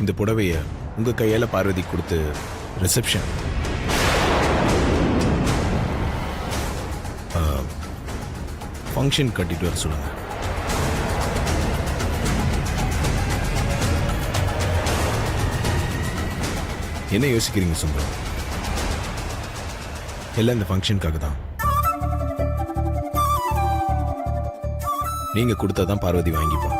இந்த புடவைய உங்க கையால பார்வதி கொடுத்து ரிசப்ஷன் ஃபங்க்ஷன் கட்டிட்டு வர சொல்லுங்க. என்ன யோசிக்கிறீங்க சுந்தரம்? எல்லாம் இந்த ஃபங்க்ஷனுக்காக தான். நீங்க கொடுத்தாதான் பார்வதி வாங்கிப்போம்.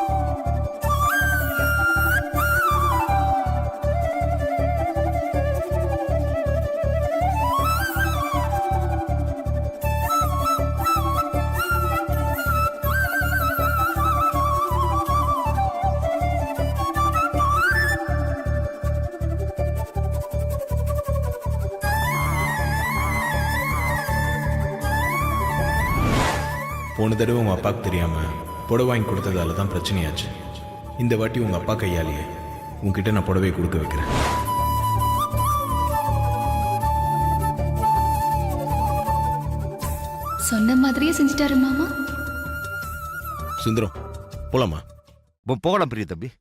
போன தடவை உங்க அப்பாவுக்கு தெரியாம புடவை வாங்கி கொடுத்ததால தான் பிரச்சனையாச்சு. இந்த வாட்டி உங்க அப்பா கையாலேயே உங்ககிட்ட நான் புடவை கொடுக்க வைக்கிறேன். சொன்ன மாதிரியே செஞ்சுட்டாரு மாமா. சுந்தரம் போலாமா? போகலாம் பெரிய தம்பி.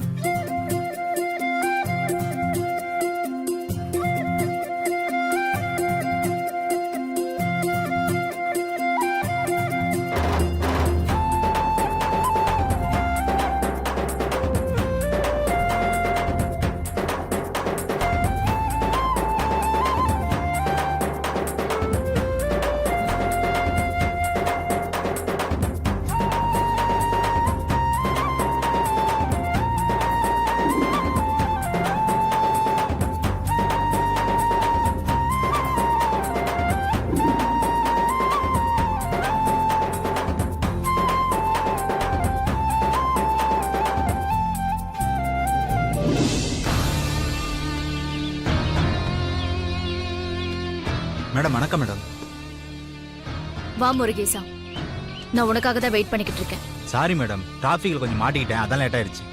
மேடம் வணக்கம் மேடம். வா முருகேசா, நான் உனக்காக தான் வெயிட் பண்ணிக்கிட்டு இருக்கேன். சாரி மேடம், டிராஃபிக்ல கொஞ்சம் மாட்டிக்கிட்டேன், அதான் லேட் ஆயிடுச்சு.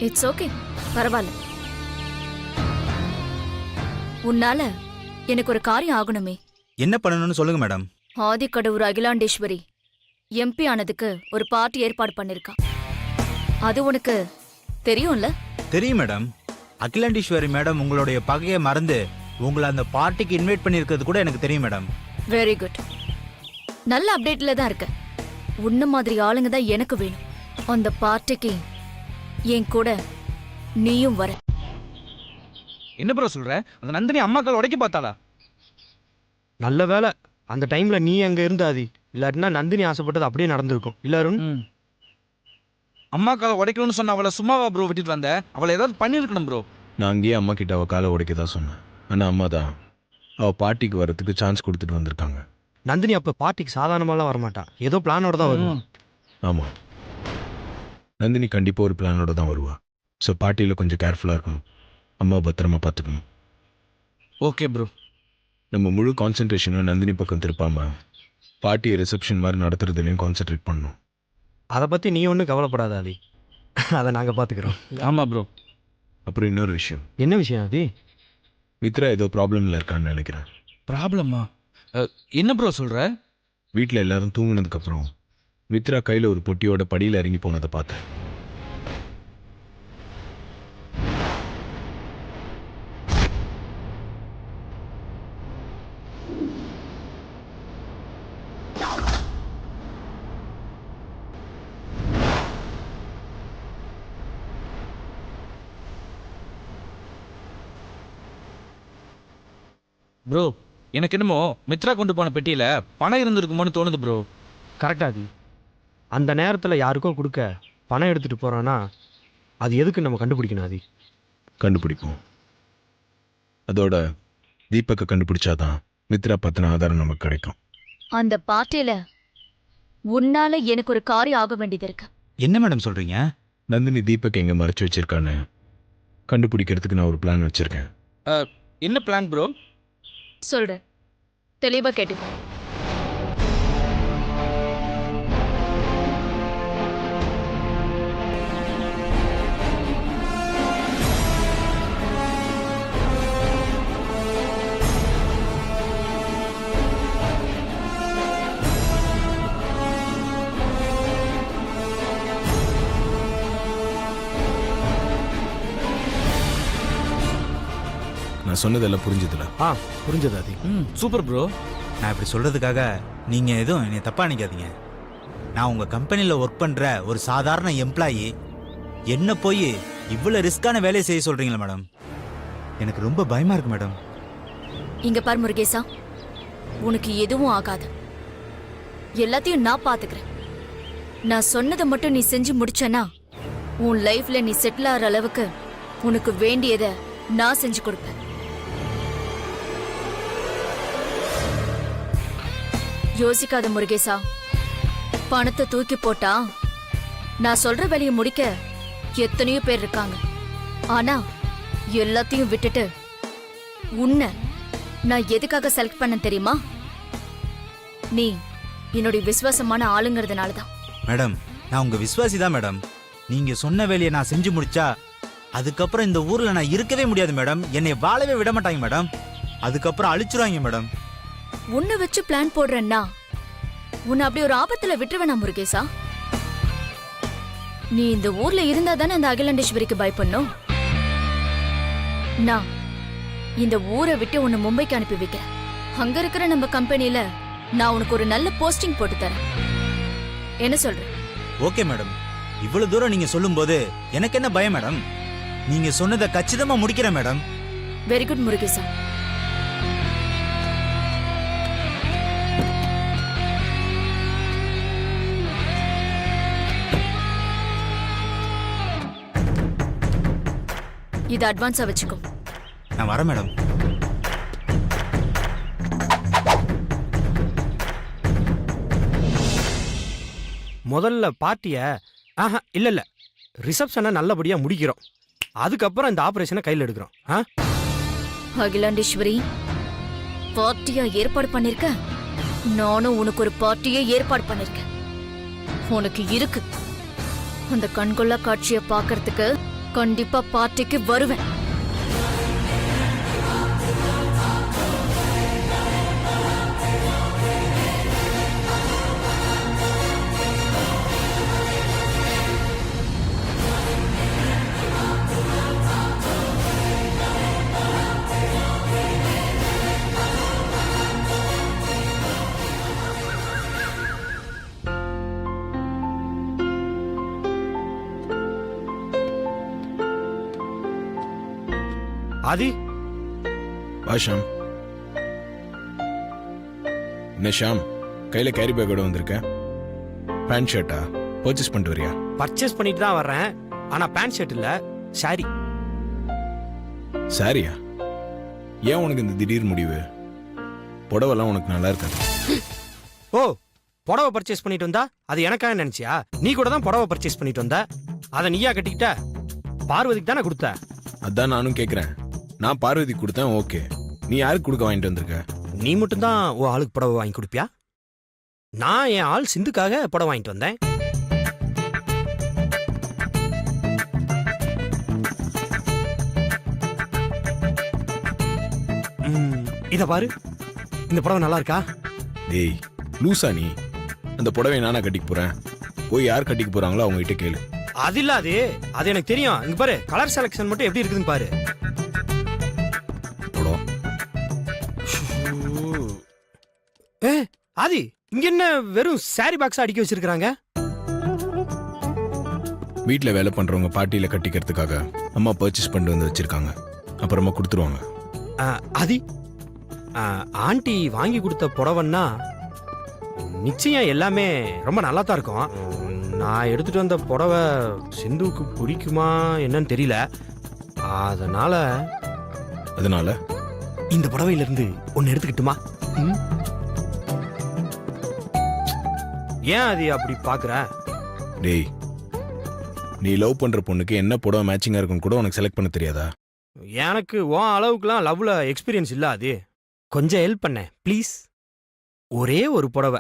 இட்ஸ் ஓகே, பரவாயில்ல. உன்னால எனக்கு ஒரு காரியம் ஆகணுமே. என்ன பண்ணணும்னு சொல்லுங்க மேடம். ஆதிக்கடவுர் அகிலாண்டேஸ்வரி எம்பி ஆனதுக்கு ஒரு பார்ட்டி ஏற்பாடு பண்ணிருக்கா. அது உனக்கு தெரியும்ல? தெரியும் மேடம். அகிலாண்டீஸ்வரி மேடம் உங்களுடைய பகையை மறந்து உங்களை அந்த பார்ட்டிக்கு இன்வைட் பண்ணியிருக்கிறது கூட எனக்கு தெரியும் மேடம். Very good. நல்ல அப்டேட்ல தான் இருக்க. உன்ன மாதிரி ஆளுங்க தான் எனக்கு வேணும். அந்த பார்ட்டிக்கு என் கூட நீயும் வர. என்ன ப்ரோ சொல்ற? அந்த நந்தினி அம்மாக்கள் உடைக்க பார்த்தாளா? நல்ல வேலை அந்த டைம்ல நீ அங்க இருந்தாதி, இல்லாட்டினா நந்தினி ஆசைப்பட்டது அப்படியே நடந்திருக்கும். எல்லாரும் அம்மாக்களை உடைக்கணும்னு சொன்ன அவளை சும்மாவா ப்ரோ விட்டுட்டு வந்த? அவளை ஏதாவது பண்ணிருக்கணும் ப்ரோ. நான் அங்கேயே அம்மா கிட்ட அவ காலை உடைக்க தான் சொன்னேன். ஆனா அம்மா தான் அவ பார்ட்டிக்கு வரதுக்கு சான்ஸ் கொடுத்துட்டு வந்திருக்காங்க. நந்தினி அப்ப பார்ட்டிக்கு சாதாரணமாலாம் வரமாட்டான், ஏதோ பிளானோட தான் வருவான். ஆமா, நந்தினி கண்டிப்பா ஒரு பிளானோட தான் வருவா. ஸோ பார்ட்டியில கொஞ்சம் கேர்ஃபுல்லா இருக்கணும். அம்மா பத்திரமா பார்த்துக்கணும். Okay bro. நம்ம முழு கான்சென்ட்ரேஷனும் நந்தினி பக்கம் திருப்பாம பார்ட்டியை ரிசப்ஷன் மாதிரி நடத்துறதுலையும் கான்சென்ட்ரேட் பண்ணணும். அதை பத்தி நீ ஒன்றும் கவலைப்படாத அதி, அதை நாங்க பாத்துக்கிறோம். ஆமா ப்ரோ. அப்புறம் இன்னொரு விஷயம். என்ன விஷயம் அதி? மித்ரா ஏதோ ப்ராப்ளம்ல இருக்கான்னு நினைக்கிறேன். ப்ராப்ளமா? என்ன ப்ரோ சொல்ற? வீட்டில் எல்லாரும் தூங்கினதுக்கப்புறம் மித்ரா கையில் ஒரு பொட்டியோட படியில் இறங்கி போனதை பார்த்தேன். ப்ரோ எனக்கு என்னமோ மித்ரா கொண்டு போன பெட்டியில பணம் இருந்திருக்குமோன்னு தோணுது ப்ரோ. கரெக்டா அதி? அந்த நேரத்துல யாருக்கோ கொடுக்க பணம் எடுத்துட்டு போறான்னா அது எதுக்கு நம்ம கண்டுபிடிக்கணும் அதி? கண்டுபிடிப்போம். அதோட தீபக்கை கண்டுபிடிச்சாதான் மித்ரா பத்தின ஆதாரம் நமக்கு கிடைக்கும். அந்த பார்ட்டியில உன்னால எனக்கு ஒரு காரியம் ஆக வேண்டியது இருக்கு. என்ன மேடம் சொல்றீங்க? நந்தினி தீபக் எங்க மறைச்சு வச்சிருக்கான்னு கண்டுபிடிக்கிறதுக்கு நான் ஒரு பிளான் வச்சிருக்கேன். என்ன பிளான் ப்ரோ? சொல்றேன், தெளிவா கேட்டுக்கோ. நான் சொன்னதெல்லாம் புரிஞ்சுதுல? புரிஞ்சது ஆதி. Super bro. நான் இப்படி சொல்றதுக்காக நீங்க எதுவும் என்னை தப்பா நினைக்காதீங்க. நான் உங்க கம்பெனில ஒர்க் பண்ற ஒரு சாதாரண எம்ப்ளாயி, என்ன போய் இவ்வளவு ரிஸ்கான வேலையை செய்ய சொல்றீங்களா மேடம்? எனக்கு ரொம்ப பயமா இருக்கு மேடம். இங்க பார் முருகேசா, உனக்கு எதுவும் ஆகாது. எல்லாத்தையும் நான் பாத்துக்கிறேன். நான் சொன்னதை மட்டும் நீ செஞ்சு முடிச்சனா உன் லைஃப்ல நீ செட்டில் ஆகிற அளவுக்கு உனக்கு வேண்டியதை நான் செஞ்சு கொடுப்பேன். யோசிக்காத முருகேசா. பணத்தை தூக்கி போட்டா நான் சொல்ற வேலையை முடிக்க எத்தனையோ பேர் இருக்காங்க. ஆனா எல்லாத்தையும் விட்டுட்டு உன்னை நான் எதுக்காக செலக்ட் பண்ண தெரியுமா? நீ என்னுடைய விசுவாசமான ஆளுங்கிறதுனால தான். மேடம், நான் உங்க விசுவாசி தான் மேடம். நீங்க சொன்ன வேலையை நான் செஞ்சு முடிச்சா அதுக்கப்புறம் இந்த ஊர்ல நான் இருக்கவே முடியாது மேடம். என்னை வாழவே விட மாட்டாங்க மேடம். அதுக்கப்புறம் அழிச்சிருவாங்க மேடம். உன்னை வச்சு பிளான் போடுறேன்னா உன்னை அப்படி ஒரு ஆபத்துல விட்டுருவேனா முருகேசா? நீ இந்த ஊர்ல இருந்தா தானே அந்த அகிலாண்டேஸ்வரிக்கு பயப்படணும். நான் இந்த ஊரை விட்டு உன்னை மும்பைக்கு அனுப்பி வைக்கிறேன். அங்க இருக்கிற நம்ம கம்பெனில நான் உனக்கு ஒரு நல்ல போஸ்டிங் போட்டு தரேன். என்ன சொல்ற? Okay madam. இவ்வளவு தூரம் நீங்க சொல்லும்போது எனக்கு என்ன பயம் மேடம்? நீங்க சொன்னதை கச்சிதமா முடிக்கிறேன் மேடம். Very good முருகேசா. இது அட்வான்ஸா வச்சுக்கோ. நான் வரேன் மேடம். முதல்ல பார்ட்டியை இல்ல ரிசப்ஷனை நல்லபடியா முடிக்கிறோம். அதுக்கப்புறம் இந்த ஆபரேஷனை கையில் எடுக்கிறோம். அகிலாண்டேஸ்வரி, பார்ட்டியா ஏற்பாடு பண்ணிருக்க. நானும் உனக்கு ஒரு பார்ட்டியை ஏற்பாடு பண்ணிருக்கேன். உனக்கு இருக்கு. அந்த கண்கொள்ளா காட்சியை பார்க்கறதுக்கு கண்டிப்பா பார்ட்டிக்கு வருவேன். ஆதி, வா ஷாம். என்ன ஷாம், கையில கேரி பேக்கோட வந்திருக்க? பேண்ட் ஷர்ட்டா பர்ச்சேஸ் பண்ணிட்டு வரியா? பர்ச்சேஸ் பண்ணிட்டு தான் வர்றேன். ஆனா பேண்ட் ஷர்ட் இல்ல, சாரி. சாரியா? ஏன் உனக்கு இந்த திடீர் முடிவு? புடவெல்லாம் உனக்கு நல்லா இருக்காது. ஓ, புடவை பர்ச்சேஸ் பண்ணிட்டு வந்தா அது எனக்காக நினைச்சியா? நீ கூட தான் புடவை பர்ச்சேஸ் பண்ணிட்டு வந்த. அதை நீயா கட்டிக்கிட்ட? பார்வதிக்கு தானே கொடுத்த? அதான் நானும் கேக்குறேன். நான் பார்வதி கொடுத்தேன், ஓகே. நீ யாருக்கு கொடுக்க வாங்கிட்டு வந்திருக்க? நீ மட்டும்தான் உன் ஆளுக்கு புடவை வாங்கி கொடுப்பியா? நான் என் ஆள் சிந்துக்காக புடவை வாங்கிட்டு வந்தேன். இத பாரு, இந்த புடவை நல்லா இருக்கா? டேய் லூசா நீ. அந்த புடவை நானா கட்டிக்க போறேன்? போய் யார் கட்டிக்க போறாங்களோ அவங்க கிட்ட கேளு. அது இல்லாது, அது எனக்கு தெரியும். இங்க பாரு, கலர் செலக்ஷன் மட்டும் எப்படி இருக்குதுன்னு பாரு. ஆதி, இங்க என்ன வெறும் சாரி பாக்ஸ் அடுக்கி வச்சிருக்காங்க? வீட்டுல வேலை பண்றவங்க பார்ட்டியில கட்டிக்கிறதுக்காக அம்மா பர்ச்சேஸ் பண்ணிட்டு வந்து வச்சிருக்காங்க. அப்புறமா கொடுத்துருவாங்க. ஆதி, ஆண்டி வாங்கி கொடுத்த புடவைன்னா நிச்சயம் எல்லாமே ரொம்ப நல்லா தான் இருக்கும். நான் எடுத்துட்டு வந்த புடவை சிந்துவுக்கு பிடிக்குமா என்னன்னு தெரியல. அதனால இந்த புடவையில இருந்து ஒன்னு எடுத்துக்கிட்டுமா? ஏன் அது அப்படி பாக்குற? டேய், நீ லவ் பண்ற பொண்ணுக்கு என்ன புடவை மேட்சிங்கா இருக்குன்னு கூட உனக்கு செலக்ட் பண்ண தெரியாதா? எனக்கு உன் அளவுக்குலாம் லவ்ல எக்ஸ்பீரியன்ஸ் இல்ல. அது கொஞ்சம் ஹெல்ப் பண்ண ப்ளீஸ். ஒரே ஒரு புடவை,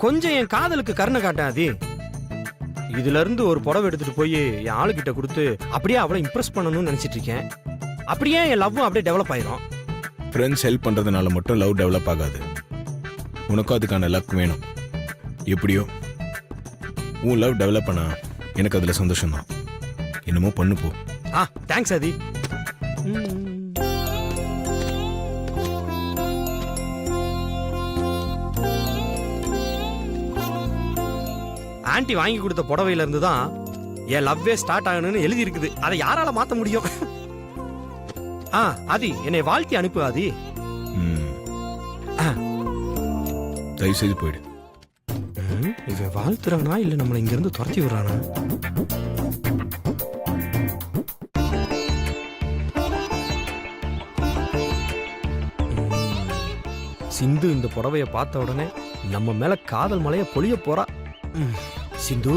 கொஞ்சம் என் காதலுக்கு கருணை காட்டாது. இதுல இருந்து ஒரு புடவை எடுத்துட்டு போய் என் ஆளுகிட்ட கொடுத்து அப்படியே அவளை இம்ப்ரெஸ் பண்ணணும்னு நினைச்சிட்டு இருக்கேன். அப்படியே என் லவ்வும் அப்படியே டெவலப் ஆயிரும். ஃப்ரெண்ட்ஸ் ஹெல்ப் பண்றதுனால மட்டும் லவ் டெவலப் ஆகாது. உனக்கும் அதுக்கான லக் வேணும். எப்படியோ உன் லவ் டெவலப் பண்ணா எனக்கு அதுல சந்தோஷம் தான். என்னமோ பண்ணு போ. தேங்க்ஸ் ஆதி. ஆன்ட்டி வாங்கி கொடுத்த புடவையில இருந்து தான் என் லவ்வே ஸ்டார்ட் ஆகணும்னு எழுதி இருக்குது. அதை யாரால மாத்த முடியும்? ஆதி என்னை வாழ்த்தி அனுப்பு ஆதி. ம். தயவு செய்து போயிடு. இவன் வாழ்த்துறானா இல்ல நம்மளை இங்க இருந்து துரத்தி விடுறானா? சிந்து இந்த புடவைய பார்த்த உடனே நம்ம மேல காதல் மலைய பொழிய போறா. சிந்து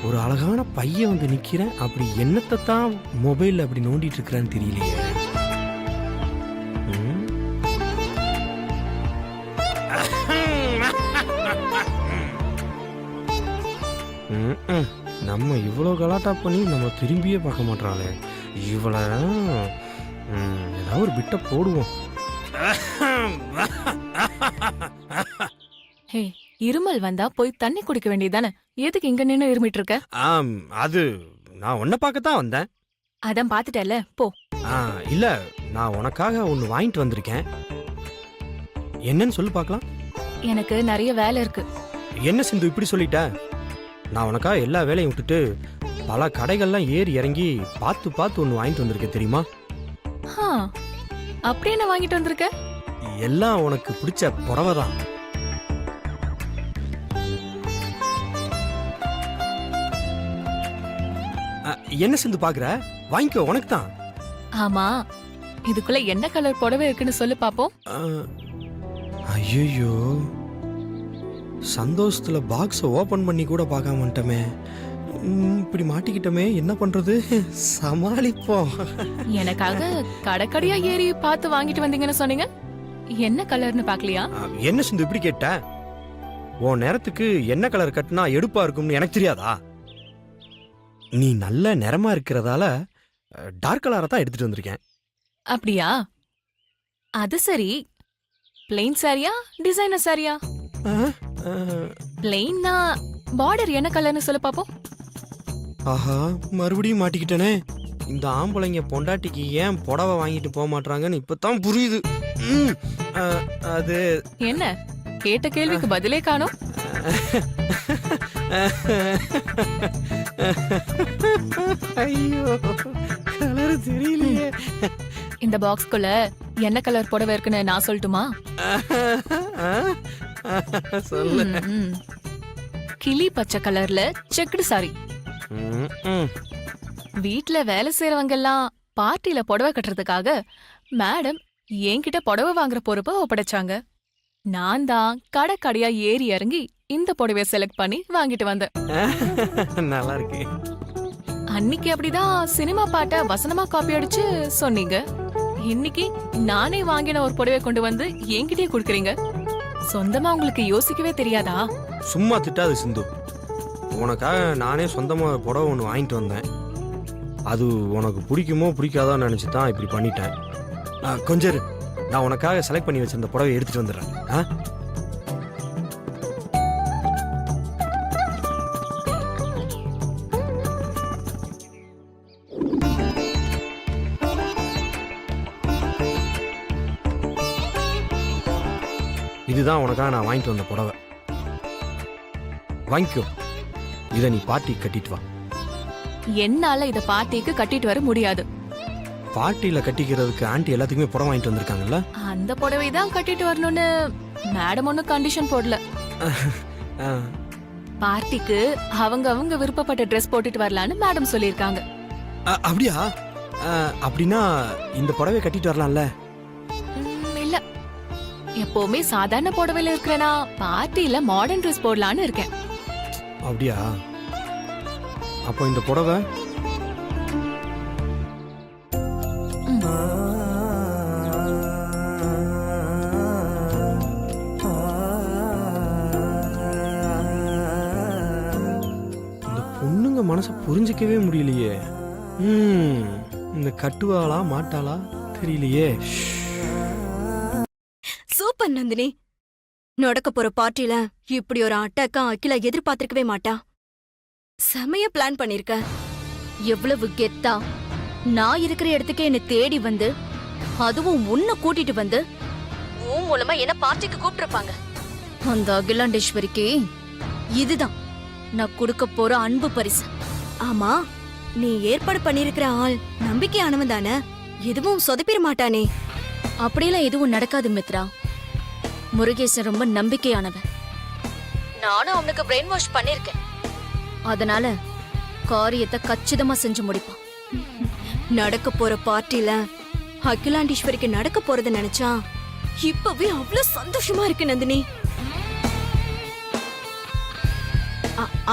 ஒரு அழகான பையன் வந்து நிக்கிறேன். அப்படி என்னத்தை தான் மொபைல்ல அப்படி நோண்டிட்டு இருக்கிறான்னு தெரியலையே. நம்ம இவ்வளவு கலாட்டா பண்ணி நம்ம திரும்பியே பார்க்க மாட்டாளே. இவள ஏதாவது ஒரு பிட்ட போடுவோம். ஹே, இருமல் வந்தா போய் தண்ணி குடிக்க வேண்டியதானே? எதுக்கு இங்க நின்னு இருமிட்டு இருக்க? அது நான் உன்னை பார்க்கத்தான் வந்தேன். அதான் பாத்துட்டல, போ. இல்ல நான் உனக்காக ஒன்னு வாங்கிட்டு வந்திருக்கேன். என்னன்னு சொல்லு பார்க்கலாம். எனக்கு நிறைய வேலை இருக்கு. என்ன சிந்து இப்படி சொல்லிட்ட? நான் உனக்காக எல்லா வேலையும் விட்டுட்டு பல கடைகள்லாம் ஏறி இறங்கி பார்த்து பார்த்து ஒன்னு வாங்கிட்டு வந்திருக்கேன் தெரியுமா? அப்படி என்ன வாங்கிட்டு வந்திருக்க? எல்லாம் உனக்கு பிடிச்ச புடவை தான். என்ன சிந்து பாக்குற? வாங்கிக்கோ, உனக்கு தான். ஆமா, இதுக்குள்ள என்ன கலர் புடவை இருக்குன்னு சொல்லு பாப்போம். ஐயோ, சந்தோஷத்துல பாக்ஸ ஓபன் பண்ணி கூட பார்க்காம வந்துட்டமே. இப்படி மாட்டிக்கிட்டமே, என்ன பண்றது? சமாளிப்போம். எனக்காக கடைக்கடையா ஏறி பார்த்து வாங்கிட்டு வந்தீங்கன்னு சொன்னீங்க. என்ன கலர்னு பாக்கலையா? என்ன சிந்து இப்படி கேட்ட? உன் நேரத்துக்கு என்ன கலர் கட்டினா எடுப்பா இருக்கும்னு எனக்கு தெரியாதா? நீ நல்ல நிறமா இருக்கிறதால டார்க் கலரை தான் எடுத்துட்டு வந்திருக்கேன். அப்படியா? அது சரி, பிளெயின் சாரியா டிசைனர் சாரியா? பிளெயின்னா பார்டர் என்ன கலர்னு சொல்லு பாப்போம். ஆஹா, மறுபடியும் மாட்டிக்கிட்டனே. இந்த ஆம்பளைங்க பொண்டாட்டிக்கு ஏன் புடவை வாங்கிட்டு போக மாட்டாங்கன்னு இப்பதான் புரியுது. அது என்ன, கேட்ட கேள்விக்கு பதிலே காணோம். ஐயோ, கலர் தெரியலையே. இந்த பாக்ஸ்குள்ள என்ன கலர் புடவை இருக்குன்னு நான் சொல்லட்டுமா? சொல்லு. கிளி பச்சை கலர்ல செக்குடு சாரி. வீட்ல வேலை செய்யறவங்க எல்லாம் பார்ட்டில புடவை கட்டுறதுக்காக மேடம் என்கிட்ட புடவை வாங்குற பொறுப்பை ஒப்படைச்சாங்க. நான் தான் கடை கடையா ஏறி இறங்கி இந்த புடவைய செலக்ட் பண்ணி வாங்கிட்டு வந்தேன். நல்லா இருக்கு. அன்னைக்கு அப்படிதான் சினிமா பாட்ட வசனமா காப்பி அடிச்சு சொன்னீங்க. இன்னைக்கு நானே வாங்கின ஒரு புடவை கொண்டு வந்து என்கிட்டயே குடுக்கறீங்க. சொந்தமா உங்களுக்கு யோசிக்கவே தெரியாதா? சும்மா திட்டாது சிந்து. உனக்காக நானே சொந்தமா புடவை ஒன்று வாங்கிட்டு வந்தேன். அது உனக்கு பிடிக்குமோ பிடிக்காதான்னு நினைச்சு தான் இப்படி பண்ணிட்டேன். கொஞ்சம் இரு, நான் உனக்காக செலக்ட் பண்ணி வச்சிருந்த புடவை எடுத்துட்டு வந்துடுறேன். இதுதான் உனக்காக நான் வாங்கிட்டு வந்த புடவை. வாங்கிக்கோ, இதை நீ பார்ட்டி கட்டிட்டு வா. என்னால இத பார்ட்டிக்கு கட்டிட்டு வர முடியாது. பார்ட்டியில கட்டிக்கிறதுக்கு ஆண்டி எல்லாத்துக்குமே புடவை வாங்கிட்டு வந்திருக்காங்கல்ல. அந்த புடவை தான் கட்டிட்டு வரணும்னு மேடம் ஒன்னும் கண்டிஷன் போடல. பார்ட்டிக்கு அவங்க விருப்பப்பட்ட ட்ரெஸ் போட்டுட்டு வரலான்னு மேடம் சொல்லிருக்காங்க. அப்படியா? அப்படின்னா இந்த புடவை கட்டிட்டு வரலாம்ல? இல்ல, எப்பவுமே சாதாரண புடவையில இருக்கிறேனா, பார்ட்டியில மாடர்ன் ட்ரெஸ் போடலான்னு இருக்கேன். அப்படியா? அப்போ இந்த புடவை பொண்ணுங்க மனசை புரிஞ்சிக்கவே முடியலையே. இந்த கட்டுவாளா மாட்டாளா தெரியலையே. சூப்பர் நந்தினி, நடக்க போற பார்ட்டில இப்படி ஒரு அட்டாக்கா அகிலா எதிர்பார்த்திருக்கவே மாட்டா. செமைய பிளான் பண்ணிருக்க. எவ்வளவு கெத்தா நான் இருக்கிற இடத்துக்கே என்ன தேடி வந்து, அதுவும் உன்னை கூட்டிட்டு வந்து உன் மூலமா என்ன பார்ட்டிக்கு கூப்பிட்டிருப்பாங்க. அந்த அகிலாண்டேஸ்வரிக்கு இதுதான் நான் கொடுக்க போற அன்பு பரிசு. ஆமா, நீ ஏற்பாடு பண்ணிருக்கிற ஆள் நம்பிக்கையானவன் தானே, எதுவும் சொதப்பிட மாட்டானே. அப்படியெல்லாம் எதுவும் நடக்காது மித்ரா. முருகேசன் ரொம்ப நம்பிக்கையானவன். நானும் அவனுக்கு பிரெயின் வாஷ் பண்ணிருக்கேன். அதனால காரியத்தை கச்சிதமா செஞ்சு முடிப்பான். நடக்க போற பார்ட்டில அகிலாண்டீஸ்வரிக்கு நடக்க போறத நினைச்சா இப்பவே அவ்வளவு சந்தோஷமா இருக்கு நந்தினி.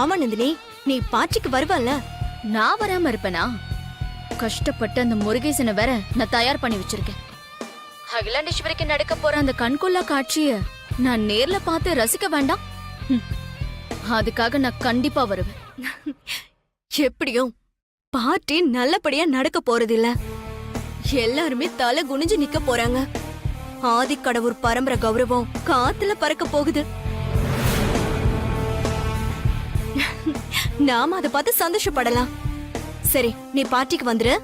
ஆமா நந்தினி, நீ பார்ட்டிக்கு வருவல்ல? நான் வராம இருப்பேனா? கஷ்டப்பட்டு அந்த முருகேசனை வேற நான் தயார் பண்ணி வச்சிருக்கேன். அகிலாண்டேஸ்வரிக்கு நடக்க போற அந்த கண்கொள்ளா காட்சிய நான் நேர்ல பார்த்து ரசிக்க வேண்டாம்? அதுக்காக நான் கண்டிப்பா வருவேன். எப்படியும் பார்ட்டி நல்லபடியா நடக்க போறதில்ல. எல்லாருமே தலை குனிஞ்சு நிக்க போறாங்க. ஆதிக்கடவுர் பரம்பரை கௌரவம் காத்துல பறக்க போகுது. நாம அதை பார்த்து சந்தோஷப்படலாம். சரி, நீ பார்ட்டிக்கு வந்துரு.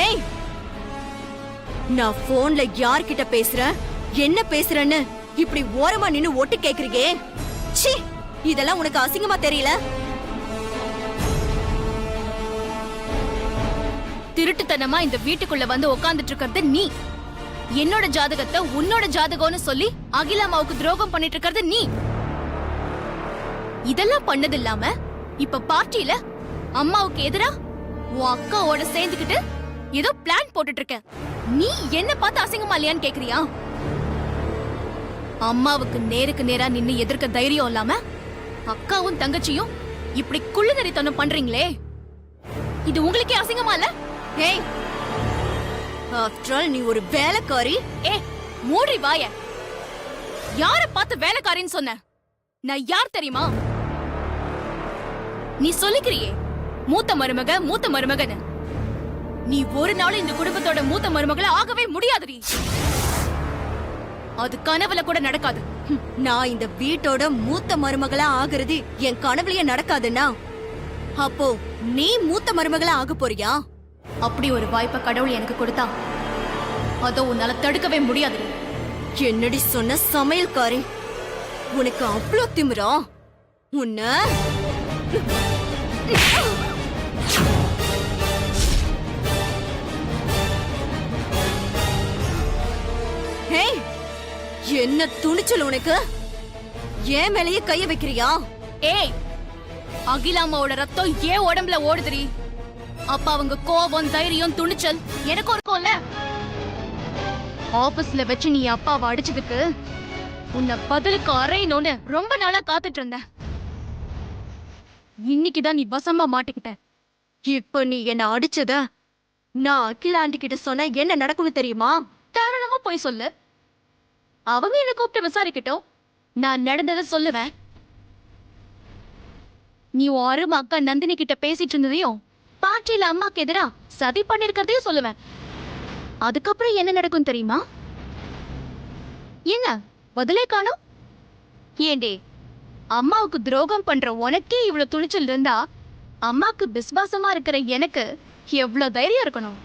ஏய், நான் போன்ல யார்கிட்ட பேசுறேன், என்ன பேசுறேன்னு இப்படி ஓரமா நின்னு ஒட்டு கேக்குறீங்க. ச்சீ, இதெல்லாம் உனக்கு அசிங்கமா தெரியல? திருட்டுத்தனமா இந்த வீட்டுக்குள்ள வந்து உட்கார்ந்துட்டு இருக்கிறது நீ. என்னோட ஜாதகத்தை உன்னோட ஜாதகம்னு சொல்லி அகிலாமாவுக்கு துரோகம் பண்ணிட்டு இருக்கிறது நீ. இதெல்லாம் பண்ணது இல்லாம இப்ப பார்ட்டியில அம்மாவுக்கு எதிரா உன் அக்காவோட சேர்ந்துக்கிட்டு ஏதோ பிளான் போட்டுட்டு இருக்க. நீ என்ன பார்த்து அசிங்கமா இல்லையான்னு கேக்குறியா? அம்மாவுக்கு நேருக்கு நேரா நின்னு எதிர்க்க தைரியம் இல்லாம அக்காவும் தங்கச்சியும் இப்படி குள்ளுநரித்தனம் பண்றீங்களே, இது உங்களுக்கே அசிங்கமா இல்ல? ஏய், ஆஃப்டர் ஆல் நீ ஒரு வேலைக்காரி. மூடி வாய. யார பார்த்து வேலைக்காரின்னு சொன்ன? நான் யார் தெரியுமா? நீ சொல்லிக்கிறியே மூத்த மருமகன்னு. நீ ஒரு நாள் இந்த குடும்பத்தோட மூத்த மருமகளை ஆகவே முடியாதுடி. அது கனவுல கூட நடக்காது. நான் இந்த வீட்டோட மூத்த மருமகளா ஆகுறது என் கனவுலயே நடக்காதுன்னா அப்போ நீ மூத்த மருமகளா ஆக போறியா? அப்படி ஒரு வாய்ப்பை கடவுள் எனக்கு கொடுத்தா அதோ உன்னால தடுக்கவே முடியாது. என்னடி சொன்ன சமையல்காரி? உனக்கு அவ்வளோ திமிரா? உன்ன ஹேய், என்ன துணிச்சல் உனக்கு? ஏன் மேலேயே கைய வைக்கிறியா? ஏய், அகிலாமாவோட ரத்தம் ஏன் உடம்புல ஓடுதுரி? அப்ப அவங்க கோபம், தைரியம், துணிச்சல் எனக்கும் இருக்கும்ல. ஆபீஸ்ல வச்சு நீ அப்பாவை அடிச்சதுக்கு உன்னை பதிலுக்கு அறையணும்னு ரொம்ப நாளா காத்துட்டு இருந்த. இன்னைக்குதான் நீ வசமா மாட்டிக்கிட்ட. இப்ப நீ என்ன அடிச்சத நான் அகிலா ஆண்டி கிட்ட சொன்ன என்ன நடக்கும்னு தெரியுமா? தாராளமா போய் சொல்லு. அவங்க என்ன கூப்பிட்டு விசாரிக்கட்டும், நான் நடந்ததை சொல்லுவேன். நீ உன் அருமை அக்கா நந்தினி கிட்ட பேசிட்டு இருந்ததையும் பார்ட்டியில அம்மாக்கு எதிரா சதி பண்ணிருக்கிறதையும் சொல்லுவேன். அதுக்கப்புறம் என்ன நடக்கும் தெரியுமா? என்ன பதிலே காணோம்? ஏண்டே, அம்மாவுக்கு துரோகம் பண்ற உனக்கே இவ்வளவு துணிச்சல் இருந்தா அம்மாக்கு விசுவாசமா இருக்கிற எனக்கு எவ்வளவு தைரியம் இருக்கணும்?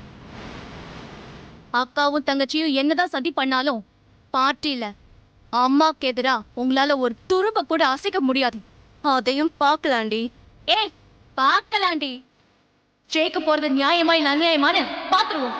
அக்காவும் தங்கச்சியும் என்னதான் சதி பண்ணாலும் பார்ட்டியில அம்மாக்கு எதிரா உங்களால ஒரு துரும்ப கூட அசைக்க முடியாது. அதையும் பார்க்கலாண்டி. பார்க்கலாண்டி. ஜெயிக்க போறது நியாயமா இல்ல அநியாயமானு பாத்துருவோம்.